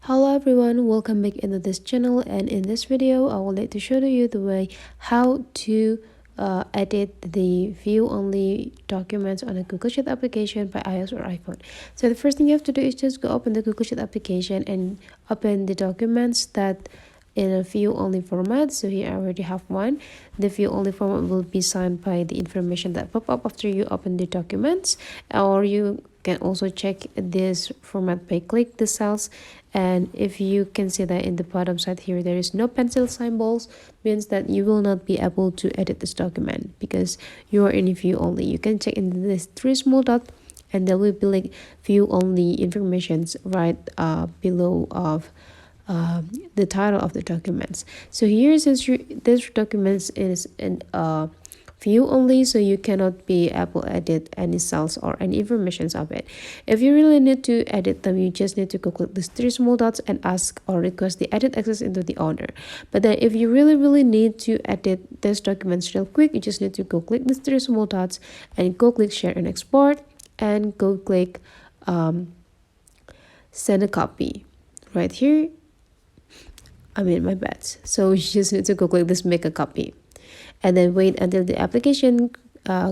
Hello everyone, welcome back into this channel, and in this video I would like to show you the way how to edit the view only documents on a Google Sheet application by iOS or iPhone. So the first thing you have to do is just go open the Google Sheet application and open the documents that in a view only format. So here I already have one. The view only format will be signed by the information that pop up after you open the documents, or you can also check this format by click the cells. And if you can see that in the bottom side here there is no pencil symbols, means that you will not be able to edit this document because you are in view only. You can check in this three small dot and there will be like view only informations right below of the title of the documents. So here, since this documents is in view only, so you cannot be able to edit any cells or any informations of it. If you really need to edit them, you just need to go click these three small dots and ask or request the edit access into the owner. But then if you really need to edit this documents real quick, you just need to go click these three small dots and go click share and export and go click send a copy right here. My bad. So you just need to go click this make a copy and then wait until the application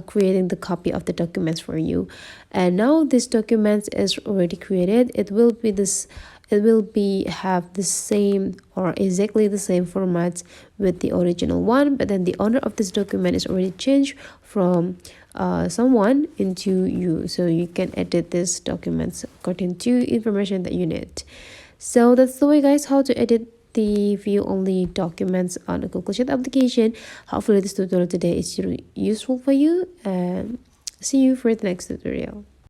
creating the copy of the documents for you. And now this document is already created. It will be have the same or exactly the same format with the original one, but then the owner of this document is already changed from someone into you, so you can edit this documents according to information that you need. So that's the way, guys, how to edit the view only documents on a Google Sheet application. Hopefully this tutorial today is useful for you, and see you for the next tutorial.